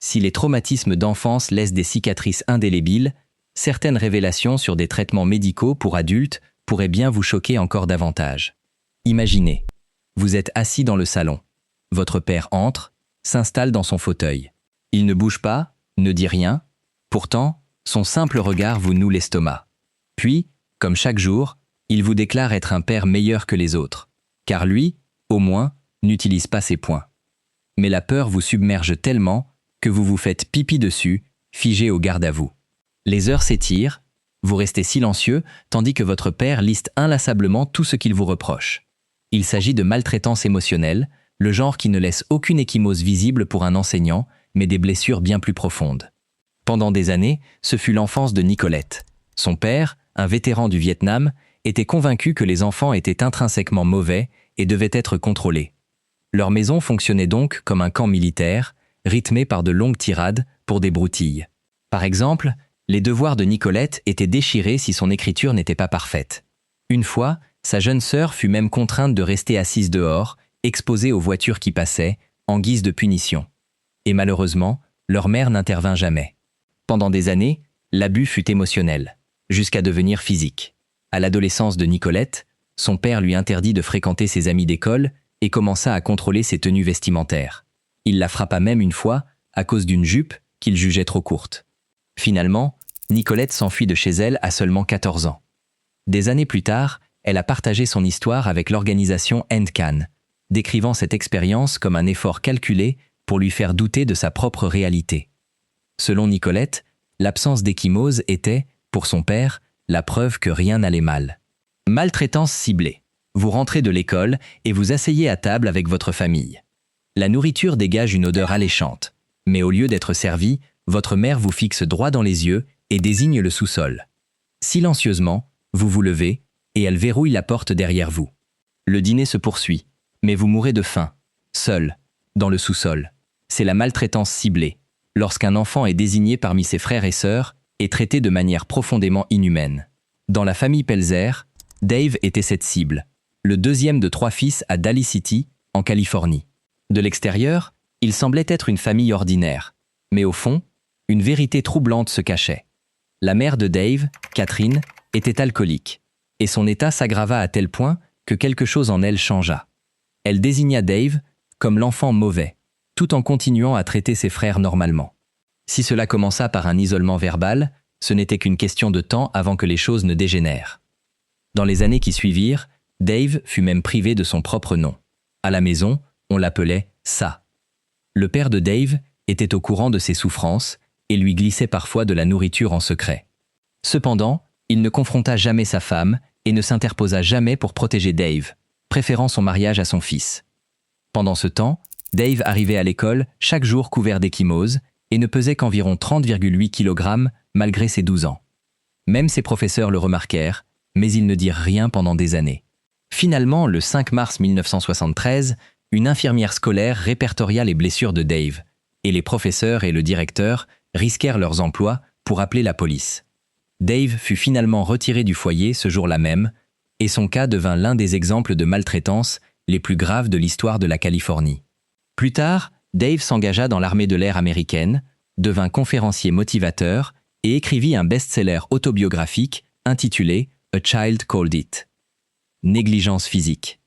Si les traumatismes d'enfance laissent des cicatrices indélébiles, certaines révélations sur des traitements médicaux pour adultes pourraient bien vous choquer encore davantage. Imaginez, vous êtes assis dans le salon. Votre père entre, s'installe dans son fauteuil. Il ne bouge pas, ne dit rien. Pourtant, son simple regard vous noue l'estomac. Puis, comme chaque jour, il vous déclare être un père meilleur que les autres. Car lui, au moins, n'utilise pas ses poings. Mais la peur vous submerge tellement que vous vous faites pipi dessus, figé au garde à vous. Les heures s'étirent, vous restez silencieux tandis que votre père liste inlassablement tout ce qu'il vous reproche. Il s'agit de maltraitance émotionnelle, le genre qui ne laisse aucune ecchymose visible pour un enseignant, mais des blessures bien plus profondes. Pendant des années, ce fut l'enfance de Nicolette. Son père, un vétéran du Vietnam, était convaincu que les enfants étaient intrinsèquement mauvais et devaient être contrôlés. Leur maison fonctionnait donc comme un camp militaire, rythmé par de longues tirades pour des broutilles. Par exemple, les devoirs de Nicolette étaient déchirés si son écriture n'était pas parfaite. Une fois, sa jeune sœur fut même contrainte de rester assise dehors, exposée aux voitures qui passaient, en guise de punition. Et malheureusement, leur mère n'intervint jamais. Pendant des années, l'abus fut émotionnel, jusqu'à devenir physique. À l'adolescence de Nicolette, son père lui interdit de fréquenter ses amis d'école et commença à contrôler ses tenues vestimentaires. Il la frappa même une fois à cause d'une jupe qu'il jugeait trop courte. Finalement, Nicolette s'enfuit de chez elle à seulement 14 ans. Des années plus tard, elle a partagé son histoire avec l'organisation NCAN, décrivant cette expérience comme un effort calculé pour lui faire douter de sa propre réalité. Selon Nicolette, l'absence d'ecchymose était, pour son père, la preuve que rien n'allait mal. Maltraitance ciblée. Vous rentrez de l'école et vous asseyez à table avec votre famille. La nourriture dégage une odeur alléchante, mais au lieu d'être servie, votre mère vous fixe droit dans les yeux et désigne le sous-sol. Silencieusement, vous vous levez et elle verrouille la porte derrière vous. Le dîner se poursuit, mais vous mourrez de faim, seul, dans le sous-sol. C'est la maltraitance ciblée, lorsqu'un enfant est désigné parmi ses frères et sœurs et traité de manière profondément inhumaine. Dans la famille Pelzer, Dave était cette cible, le deuxième de 3 fils à Daly City, en Californie. De l'extérieur, il semblait être une famille ordinaire, mais au fond, une vérité troublante se cachait. La mère de Dave, Catherine, était alcoolique, et son état s'aggrava à tel point que quelque chose en elle changea. Elle désigna Dave comme l'enfant mauvais, tout en continuant à traiter ses frères normalement. Si cela commença par un isolement verbal, ce n'était qu'une question de temps avant que les choses ne dégénèrent. Dans les années qui suivirent, Dave fut même privé de son propre nom. À la maison, on l'appelait « ça ». Le père de Dave était au courant de ses souffrances et lui glissait parfois de la nourriture en secret. Cependant, il ne confronta jamais sa femme et ne s'interposa jamais pour protéger Dave, préférant son mariage à son fils. Pendant ce temps, Dave arrivait à l'école chaque jour couvert d'ecchymose et ne pesait qu'environ 30,8 kg malgré ses 12 ans. Même ses professeurs le remarquèrent, mais ils ne dirent rien pendant des années. Finalement, le 5 mars 1973, une infirmière scolaire répertoria les blessures de Dave, et les professeurs et le directeur risquèrent leurs emplois pour appeler la police. Dave fut finalement retiré du foyer ce jour-là même, et son cas devint l'un des exemples de maltraitance les plus graves de l'histoire de la Californie. Plus tard, Dave s'engagea dans l'armée de l'air américaine, devint conférencier motivateur et écrivit un best-seller autobiographique intitulé « A Child Called It ». Négligence physique.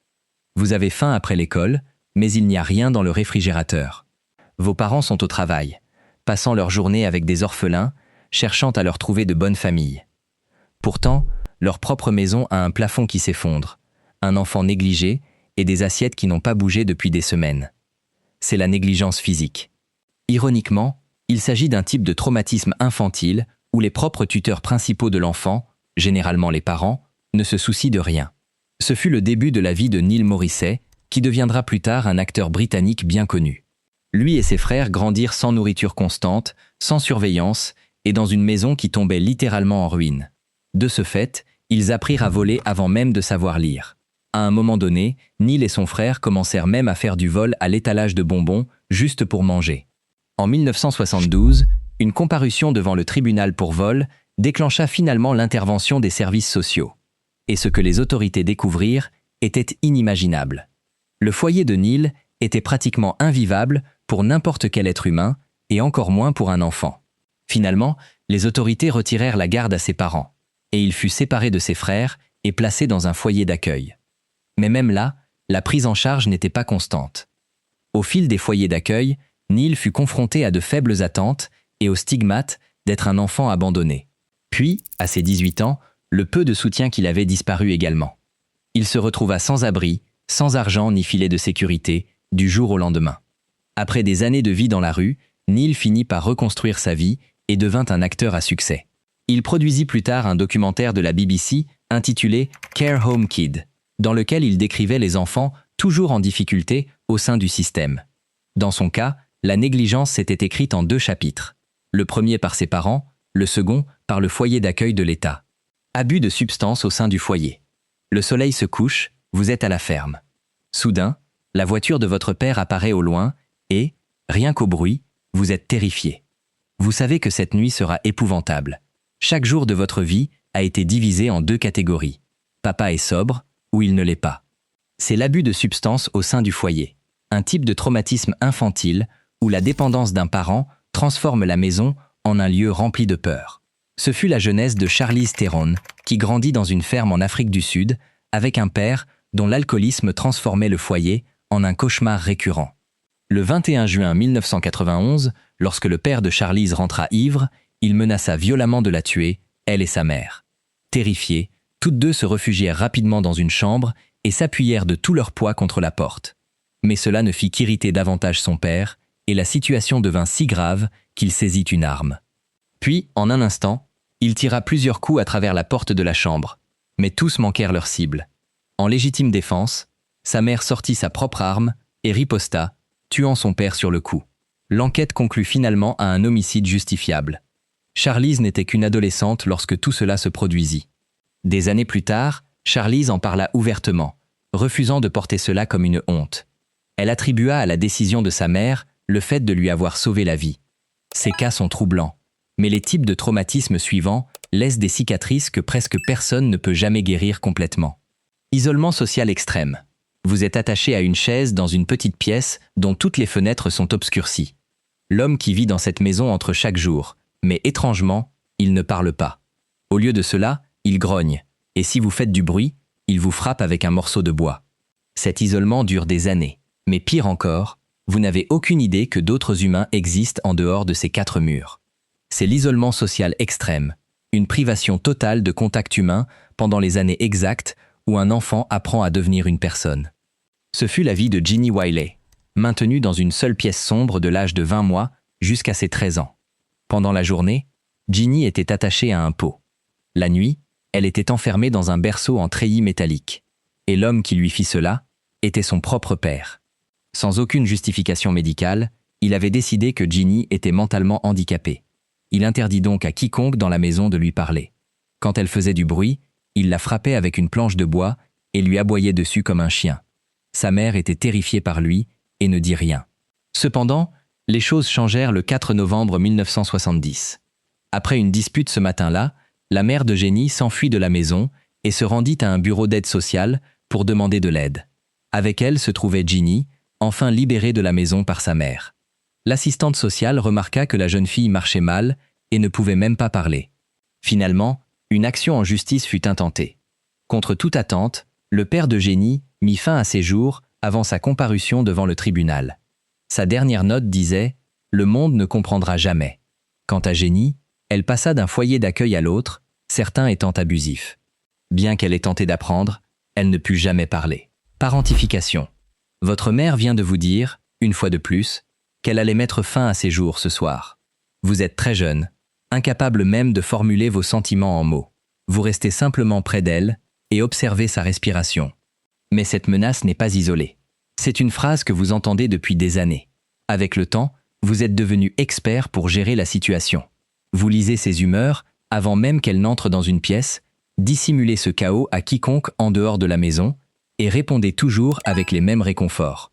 Vous avez faim après l'école, mais il n'y a rien dans le réfrigérateur. Vos parents sont au travail, passant leur journée avec des orphelins, cherchant à leur trouver de bonnes familles. Pourtant, leur propre maison a un plafond qui s'effondre, un enfant négligé et des assiettes qui n'ont pas bougé depuis des semaines. C'est la négligence physique. Ironiquement, il s'agit d'un type de traumatisme infantile où les propres tuteurs principaux de l'enfant, généralement les parents, ne se soucient de rien. Ce fut le début de la vie de Neil Morrissey, qui deviendra plus tard un acteur britannique bien connu. Lui et ses frères grandirent sans nourriture constante, sans surveillance et dans une maison qui tombait littéralement en ruine. De ce fait, ils apprirent à voler avant même de savoir lire. À un moment donné, Neil et son frère commencèrent même à faire du vol à l'étalage de bonbons, juste pour manger. En 1972, une comparution devant le tribunal pour vol déclencha finalement l'intervention des services sociaux. Et ce que les autorités découvrirent était inimaginable. Le foyer de Neil était pratiquement invivable pour n'importe quel être humain, et encore moins pour un enfant. Finalement, les autorités retirèrent la garde à ses parents, et il fut séparé de ses frères et placé dans un foyer d'accueil. Mais même là, la prise en charge n'était pas constante. Au fil des foyers d'accueil, Neil fut confronté à de faibles attentes et au stigmate d'être un enfant abandonné. Puis, à ses 18 ans, le peu de soutien qu'il avait disparut également. Il se retrouva sans abri, sans argent ni filet de sécurité, du jour au lendemain. Après des années de vie dans la rue, Neil finit par reconstruire sa vie et devint un acteur à succès. Il produisit plus tard un documentaire de la BBC intitulé Care Home Kid, dans lequel il décrivait les enfants toujours en difficulté au sein du système. Dans son cas, la négligence s'était écrite en 2 chapitres. Le premier par ses parents, le second par le foyer d'accueil de l'État. Abus de substances au sein du foyer. Le soleil se couche, vous êtes à la ferme. Soudain, la voiture de votre père apparaît au loin et, rien qu'au bruit, vous êtes terrifié. Vous savez que cette nuit sera épouvantable. Chaque jour de votre vie a été divisé en 2 catégories. Papa est sobre ou il ne l'est pas. C'est l'abus de substances au sein du foyer, un type de traumatisme infantile où la dépendance d'un parent transforme la maison en un lieu rempli de peur. Ce fut la jeunesse de Charlize Theron, qui grandit dans une ferme en Afrique du Sud, avec un père dont l'alcoolisme transformait le foyer en un cauchemar récurrent. Le 21 juin 1991, lorsque le père de Charlize rentra ivre, il menaça violemment de la tuer, elle et sa mère. Terrifiées, toutes 2 se réfugièrent rapidement dans une chambre et s'appuyèrent de tout leur poids contre la porte. Mais cela ne fit qu'irriter davantage son père, et la situation devint si grave qu'il saisit une arme. Puis, en un instant, il tira plusieurs coups à travers la porte de la chambre, mais tous manquèrent leur cible. En légitime défense, sa mère sortit sa propre arme et riposta, tuant son père sur le coup. L'enquête conclut finalement à un homicide justifiable. Charlize n'était qu'une adolescente lorsque tout cela se produisit. Des années plus tard, Charlize en parla ouvertement, refusant de porter cela comme une honte. Elle attribua à la décision de sa mère le fait de lui avoir sauvé la vie. Ces cas sont troublants, mais les types de traumatismes suivants laissent des cicatrices que presque personne ne peut jamais guérir complètement. Isolement social extrême. Vous êtes attaché à une chaise dans une petite pièce dont toutes les fenêtres sont obscurcies. L'homme qui vit dans cette maison entre chaque jour, mais étrangement, il ne parle pas. Au lieu de cela, il grogne, et si vous faites du bruit, il vous frappe avec un morceau de bois. Cet isolement dure des années, mais pire encore, vous n'avez aucune idée que d'autres humains existent en dehors de ces 4 murs. C'est l'isolement social extrême, une privation totale de contact humain pendant les années exactes où un enfant apprend à devenir une personne. Ce fut la vie de Ginny Wiley, maintenue dans une seule pièce sombre de l'âge de 20 mois jusqu'à ses 13 ans. Pendant la journée, Ginny était attachée à un pot. La nuit, elle était enfermée dans un berceau en treillis métallique. Et l'homme qui lui fit cela était son propre père. Sans aucune justification médicale, il avait décidé que Ginny était mentalement handicapée. Il interdit donc à quiconque dans la maison de lui parler. Quand elle faisait du bruit, il la frappait avec une planche de bois et lui aboyait dessus comme un chien. Sa mère était terrifiée par lui et ne dit rien. Cependant, les choses changèrent le 4 novembre 1970. Après une dispute ce matin-là, la mère de Ginny s'enfuit de la maison et se rendit à un bureau d'aide sociale pour demander de l'aide. Avec elle se trouvait Ginny, enfin libérée de la maison par sa mère. L'assistante sociale remarqua que la jeune fille marchait mal et ne pouvait même pas parler. Finalement, une action en justice fut intentée. Contre toute attente, le père de Ginny mit fin à ses jours avant sa comparution devant le tribunal. Sa dernière note disait « Le monde ne comprendra jamais ». Quant à Ginny, elle passa d'un foyer d'accueil à l'autre, certains étant abusifs. Bien qu'elle ait tenté d'apprendre, elle ne put jamais parler. Parentification. Votre mère vient de vous dire, une fois de plus, qu'elle allait mettre fin à ses jours ce soir. Vous êtes très jeune, incapable même de formuler vos sentiments en mots. Vous restez simplement près d'elle et observez sa respiration. Mais cette menace n'est pas isolée. C'est une phrase que vous entendez depuis des années. Avec le temps, vous êtes devenu expert pour gérer la situation. Vous lisez ses humeurs avant même qu'elle n'entre dans une pièce, dissimulez ce chaos à quiconque en dehors de la maison et répondez toujours avec les mêmes réconforts.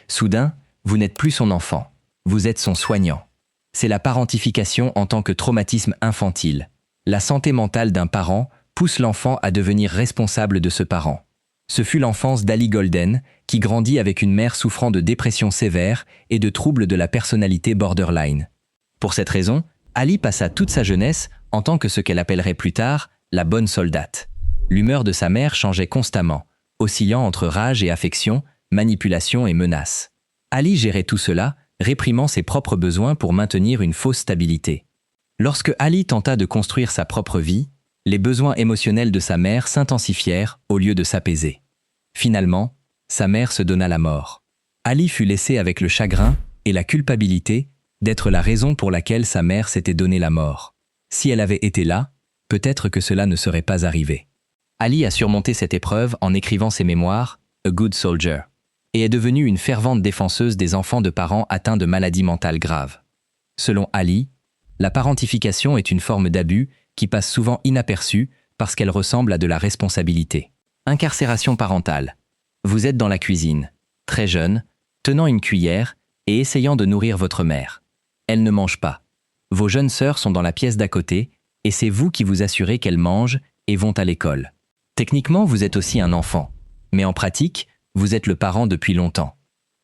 Soudain, vous n'êtes plus son enfant, vous êtes son soignant. C'est la parentification en tant que traumatisme infantile. La santé mentale d'un parent pousse l'enfant à devenir responsable de ce parent. Ce fut l'enfance d'Ali Golden, qui grandit avec une mère souffrant de dépression sévère et de troubles de la personnalité borderline. Pour cette raison, Ali passa toute sa jeunesse en tant que ce qu'elle appellerait plus tard la bonne soldate. L'humeur de sa mère changeait constamment, oscillant entre rage et affection, manipulation et menace. Ali gérait tout cela, réprimant ses propres besoins pour maintenir une fausse stabilité. Lorsque Ali tenta de construire sa propre vie, les besoins émotionnels de sa mère s'intensifièrent au lieu de s'apaiser. Finalement, sa mère se donna la mort. Ali fut laissé avec le chagrin et la culpabilité d'être la raison pour laquelle sa mère s'était donné la mort. Si elle avait été là, peut-être que cela ne serait pas arrivé. Ali a surmonté cette épreuve en écrivant ses mémoires « A Good Soldier » et est devenue une fervente défenseuse des enfants de parents atteints de maladies mentales graves. Selon Ali, la parentification est une forme d'abus qui passe souvent inaperçue parce qu'elle ressemble à de la responsabilité. Incarcération parentale. Vous êtes dans la cuisine, très jeune, tenant une cuillère et essayant de nourrir votre mère. Elle ne mange pas. Vos jeunes sœurs sont dans la pièce d'à côté et c'est vous qui vous assurez qu'elles mangent et vont à l'école. Techniquement, vous êtes aussi un enfant, mais en pratique, vous êtes le parent depuis longtemps.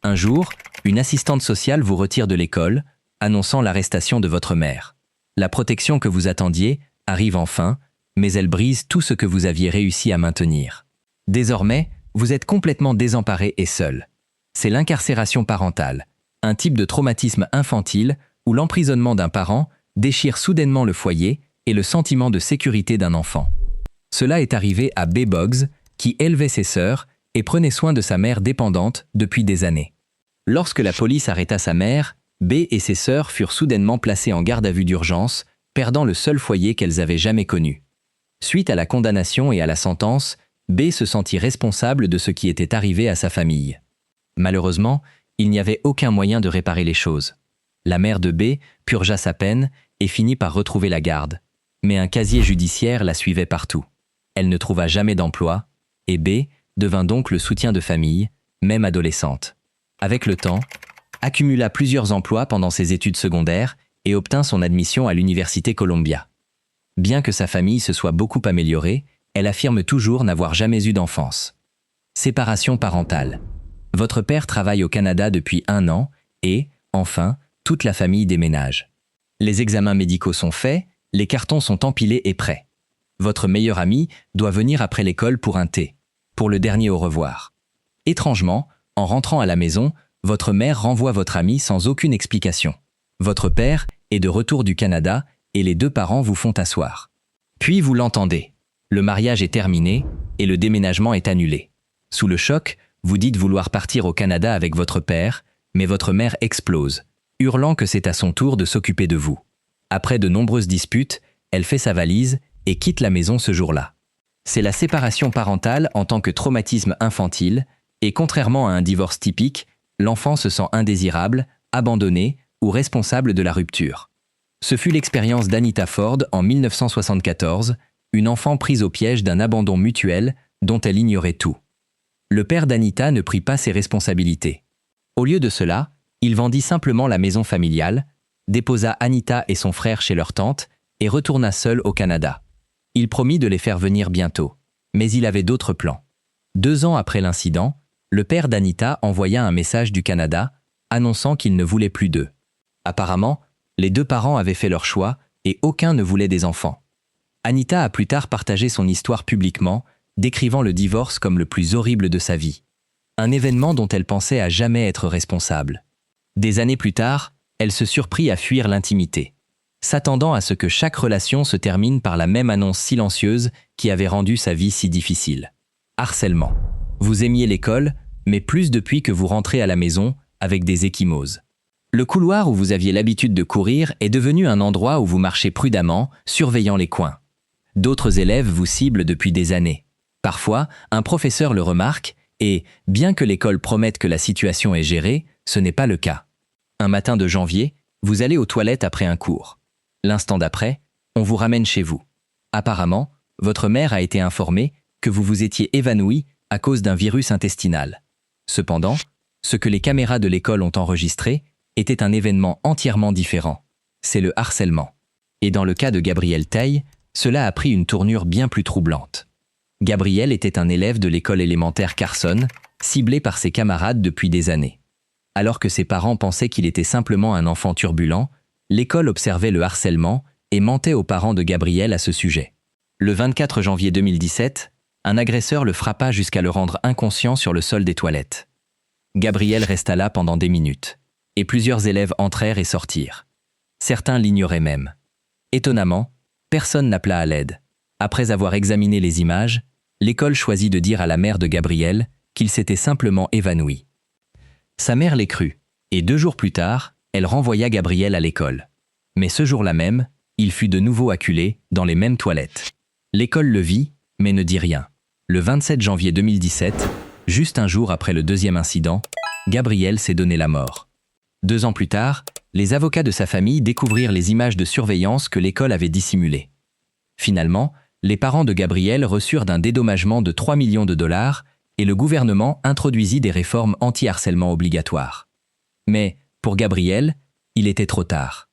Un jour, une assistante sociale vous retire de l'école, annonçant l'arrestation de votre mère. La protection que vous attendiez arrive enfin, mais elle brise tout ce que vous aviez réussi à maintenir. Désormais, vous êtes complètement désemparé et seul. C'est l'incarcération parentale, un type de traumatisme infantile où l'emprisonnement d'un parent déchire soudainement le foyer et le sentiment de sécurité d'un enfant. Cela est arrivé à B. Boggs, qui élevait ses sœurs et prenait soin de sa mère dépendante depuis des années. Lorsque la police arrêta sa mère, B et ses sœurs furent soudainement placées en garde à vue d'urgence, perdant le seul foyer qu'elles avaient jamais connu. Suite à la condamnation et à la sentence, B se sentit responsable de ce qui était arrivé à sa famille. Malheureusement, il n'y avait aucun moyen de réparer les choses. La mère de B purgea sa peine et finit par retrouver la garde, mais un casier judiciaire la suivait partout. Elle ne trouva jamais d'emploi, et B devint donc le soutien de famille, même adolescente. Avec le temps, accumula plusieurs emplois pendant ses études secondaires et obtint son admission à l'université Columbia. Bien que sa famille se soit beaucoup améliorée, elle affirme toujours n'avoir jamais eu d'enfance. Séparation parentale. Votre père travaille au Canada depuis 1 an et, enfin, toute la famille déménage. Les examens médicaux sont faits, les cartons sont empilés et prêts. Votre meilleur ami doit venir après l'école pour un thé, pour le dernier au revoir. Étrangement, en rentrant à la maison, votre mère renvoie votre ami sans aucune explication. Votre père est de retour du Canada et les 2 parents vous font asseoir. Puis vous l'entendez. Le mariage est terminé et le déménagement est annulé. Sous le choc, vous dites vouloir partir au Canada avec votre père, mais votre mère explose, hurlant que c'est à son tour de s'occuper de vous. Après de nombreuses disputes, elle fait sa valise et quitte la maison ce jour-là. C'est la séparation parentale en tant que traumatisme infantile, et contrairement à un divorce typique, l'enfant se sent indésirable, abandonné ou responsable de la rupture. Ce fut l'expérience d'Anita Ford en 1974, une enfant prise au piège d'un abandon mutuel dont elle ignorait tout. Le père d'Anita ne prit pas ses responsabilités. Au lieu de cela, il vendit simplement la maison familiale, déposa Anita et son frère chez leur tante et retourna seul au Canada. Il promit de les faire venir bientôt, mais il avait d'autres plans. 2 ans après l'incident, le père d'Anita envoya un message du Canada annonçant qu'il ne voulait plus d'eux. Apparemment, les 2 parents avaient fait leur choix et aucun ne voulait des enfants. Anita a plus tard partagé son histoire publiquement, décrivant le divorce comme le plus horrible de sa vie. Un événement dont elle pensait à jamais être responsable. Des années plus tard, elle se surprit à fuir l'intimité, s'attendant à ce que chaque relation se termine par la même annonce silencieuse qui avait rendu sa vie si difficile. Harcèlement. Vous aimiez l'école, mais plus depuis que vous rentrez à la maison avec des ecchymoses. Le couloir où vous aviez l'habitude de courir est devenu un endroit où vous marchez prudemment, surveillant les coins. D'autres élèves vous ciblent depuis des années. Parfois, un professeur le remarque et, bien que l'école promette que la situation est gérée, ce n'est pas le cas. Un matin de janvier, vous allez aux toilettes après un cours. L'instant d'après, on vous ramène chez vous. Apparemment, votre mère a été informée que vous vous étiez évanoui à cause d'un virus intestinal. Cependant, ce que les caméras de l'école ont enregistré était un événement entièrement différent. C'est le harcèlement. Et dans le cas de Gabrielle Taille, cela a pris une tournure bien plus troublante. Gabriel était un élève de l'école élémentaire Carson, ciblé par ses camarades depuis des années. Alors que ses parents pensaient qu'il était simplement un enfant turbulent, l'école observait le harcèlement et mentait aux parents de Gabriel à ce sujet. Le 24 janvier 2017, un agresseur le frappa jusqu'à le rendre inconscient sur le sol des toilettes. Gabriel resta là pendant des minutes, et plusieurs élèves entrèrent et sortirent. Certains l'ignoraient même. Étonnamment, personne n'appela à l'aide. Après avoir examiné les images, l'école choisit de dire à la mère de Gabriel qu'il s'était simplement évanoui. Sa mère les crut, et 2 jours plus tard, elle renvoya Gabriel à l'école. Mais ce jour-là même, il fut de nouveau acculé dans les mêmes toilettes. L'école le vit, mais ne dit rien. Le 27 janvier 2017, juste un jour après le 2e incident, Gabriel s'est donné la mort. 2 ans plus tard, les avocats de sa famille découvrirent les images de surveillance que l'école avait dissimulées. Finalement, les parents de Gabriel reçurent un dédommagement de 3 millions de dollars et le gouvernement introduisit des réformes anti-harcèlement obligatoires. Mais, pour Gabriel, il était trop tard.